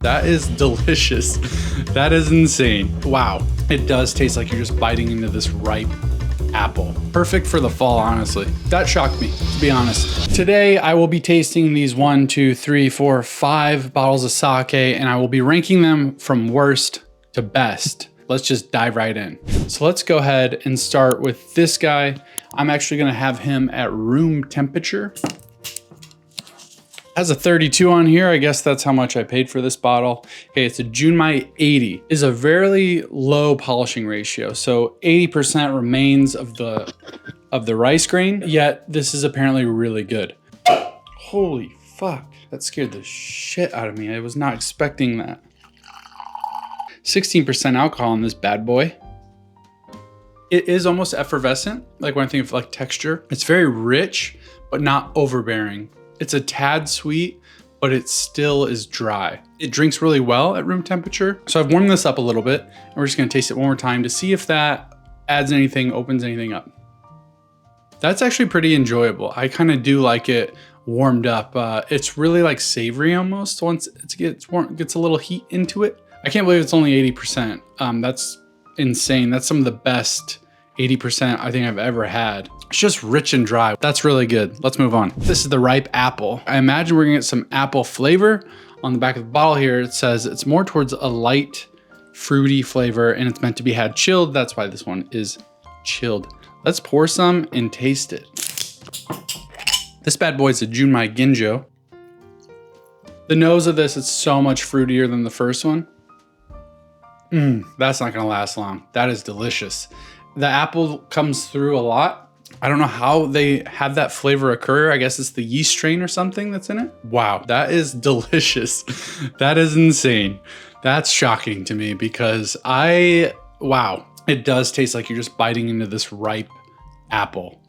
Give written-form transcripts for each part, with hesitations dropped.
That is delicious. That is insane. Wow. It does taste like you're just biting into this ripe apple. Perfect for the fall, honestly. That shocked me, to be honest. Today, I will be tasting these 1, 2, 3, 4, 5 bottles of sake, and I will be ranking them from worst to best. Let's just dive right in. So let's go ahead and start with this guy. I'm actually gonna have him at room temperature. Has a 32 on here. I guess that's how much I paid for this bottle. Okay, it's a Junmai 80. Is a very low polishing ratio. So 80% remains of the rice grain, yet this is apparently really good. Holy fuck, that scared the shit out of me. I was not expecting that. 16% alcohol in this bad boy. It is almost effervescent, like when I think of like texture. It's very rich, but not overbearing. It's a tad sweet, but it still is dry. It drinks really well at room temperature. So I've warmed this up a little bit, and we're just gonna taste it one more time to see if that adds anything, opens anything up. That's actually pretty enjoyable. I kind of do like it warmed up. It's really like savory almost. Once it gets a little heat into it. I can't believe it's only 80%. That's insane. That's some of the best 80% I think I've ever had. It's just rich and dry. That's really good. Let's move on. This is the ripe apple. I imagine we're gonna get some apple flavor. On the back of the bottle here, it says it's more towards a light, fruity flavor, and it's meant to be had chilled. That's why this one is chilled. Let's pour some and taste it. This bad boy is a Junmai Ginjo. The nose of this is so much fruitier than the first one. That's not gonna last long. That is delicious. The apple comes through a lot. I don't know how they have that flavor occur. I guess it's the yeast strain or something that's in it. Wow, that is delicious. That is insane. That's shocking to me because wow, it does taste like you're just biting into this ripe apple.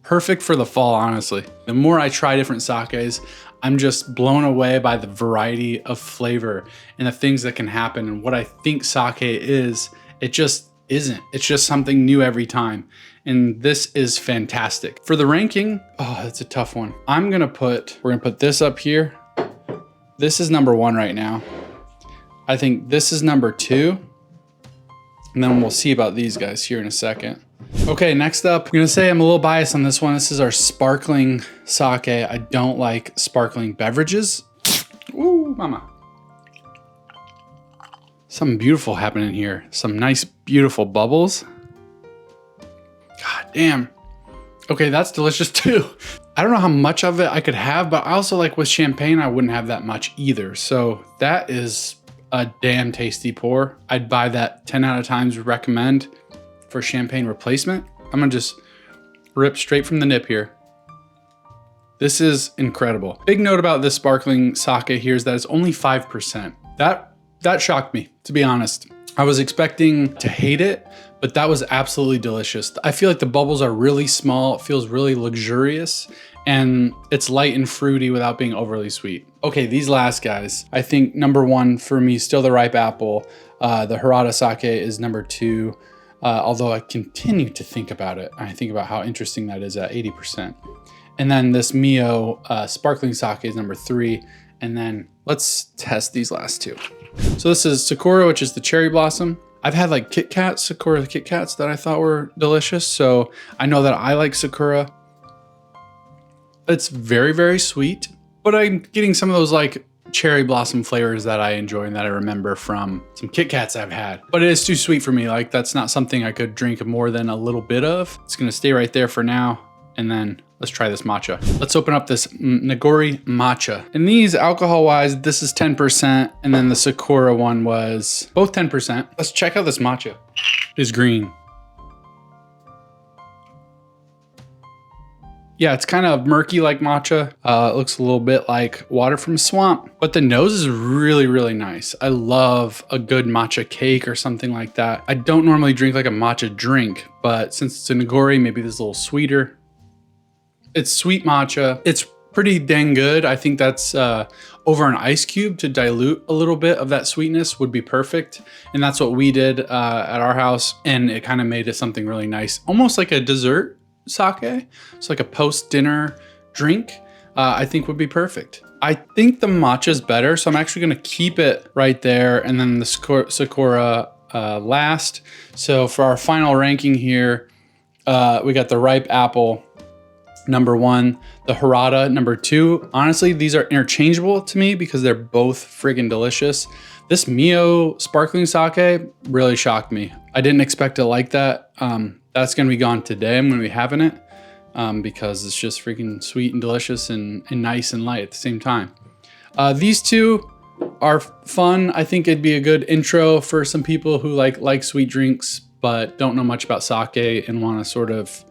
Perfect for the fall, honestly. The more I try different sakes, I'm just blown away by the variety of flavor and the things that can happen. And what I think sake is, it just isn't. It's just something new every time. And this is fantastic. For the ranking, oh, that's a tough one. We're gonna put this up here. This is number 1 right now. I think this is number 2. And then we'll see about these guys here in a second. Okay, next up, I'm gonna say I'm a little biased on this one. This is our sparkling sake. I don't like sparkling beverages. Ooh, mama. Something beautiful happening here. Some nice, beautiful bubbles. God damn. Okay, that's delicious too. I don't know how much of it I could have, but I also like with champagne, I wouldn't have that much either. So that is a damn tasty pour. I'd buy that 10 out of times, recommend for champagne replacement. I'm gonna just rip straight from the nip here. This is incredible. Big note about this sparkling sake here is that it's only 5%. That shocked me, to be honest. I was expecting to hate it, but that was absolutely delicious. I feel like the bubbles are really small. It feels really luxurious, and it's light and fruity without being overly sweet. Okay, these last guys. I think number 1 for me, still the ripe apple. The Hirata sake is number 2. Although I continue to think about it. I think about how interesting that is at 80%. And then this Mio sparkling sake is number 3. And then let's test these last 2. So this is Sakura, which is the cherry blossom. I've had like Kit Kats, Sakura Kit Kats that I thought were delicious. So I know that I like Sakura. It's very, very sweet, but I'm getting some of those like cherry blossom flavors that I enjoy and that I remember from some Kit Kats I've had. But it is too sweet for me. Like that's not something I could drink more than a little bit of. It's gonna stay right there for now. And then let's try this matcha. Let's open up this Nagori matcha. And these alcohol wise, this is 10%. And then the Sakura one was both 10%. Let's check out this matcha. It's green. Yeah, it's kind of murky like matcha. It looks a little bit like water from a swamp, but the nose is really, really nice. I love a good matcha cake or something like that. I don't normally drink like a matcha drink, but since it's a Nagori, maybe this is a little sweeter. It's sweet matcha. It's pretty dang good. I think that's over an ice cube to dilute a little bit of that sweetness would be perfect. And that's what we did at our house. And it kind of made it something really nice, almost like a dessert sake. It's like a post-dinner drink, I think would be perfect. I think the matcha is better, so I'm actually gonna keep it right there, and then the Sakura last. So for our final ranking here, we got the ripe apple number 1, the Harada number 2. Honestly, these are interchangeable to me because they're both friggin' delicious. This Mio sparkling sake really shocked me. I didn't expect it like that. That's gonna be gone today. I'm gonna be having it because it's just freaking sweet and delicious and nice and light at the same time. These two are fun. I think it'd be a good intro for some people who like sweet drinks but don't know much about sake and want to sort of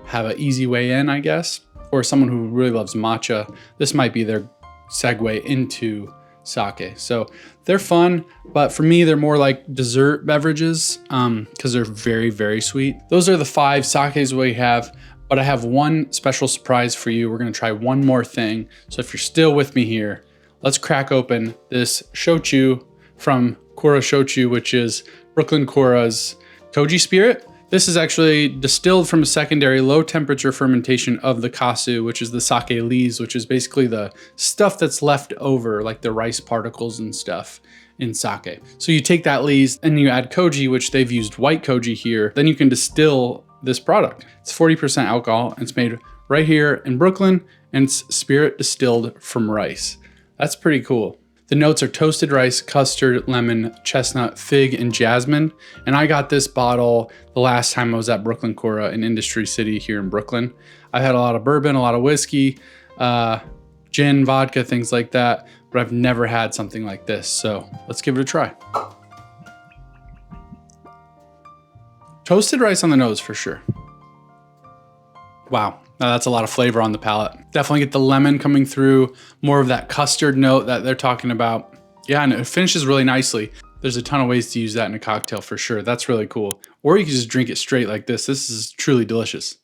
have an easy way in, I guess. Or someone who really loves matcha, this might be their segue into sake. So they're fun, but for me, they're more like dessert beverages because they're very, very sweet. Those are the 5 sakes we have, but I have one special surprise for you. We're gonna try one more thing. So if you're still with me here, let's crack open this shochu from Kura Shochu, which is Brooklyn Kura's Koji Spirit. This is actually distilled from a secondary low temperature fermentation of the kasu, which is the sake leaves, which is basically the stuff that's left over, like the rice particles and stuff in sake. So you take that leaves and you add koji, which they've used white koji here, then you can distill this product. It's 40% alcohol and it's made right here in Brooklyn, and it's spirit distilled from rice. That's pretty cool. The notes are toasted rice, custard, lemon, chestnut, fig, and jasmine. And I got this bottle the last time I was at Brooklyn Kura in Industry City here in Brooklyn. I've had a lot of bourbon, a lot of whiskey, gin, vodka, things like that, but I've never had something like this. So let's give it a try. Toasted rice on the nose for sure. Wow. Now that's a lot of flavor on the palate. Definitely get the lemon coming through, more of that custard note that they're talking about. Yeah, and it finishes really nicely. There's a ton of ways to use that in a cocktail for sure. That's really cool. Or you can just drink it straight like this. This is truly delicious.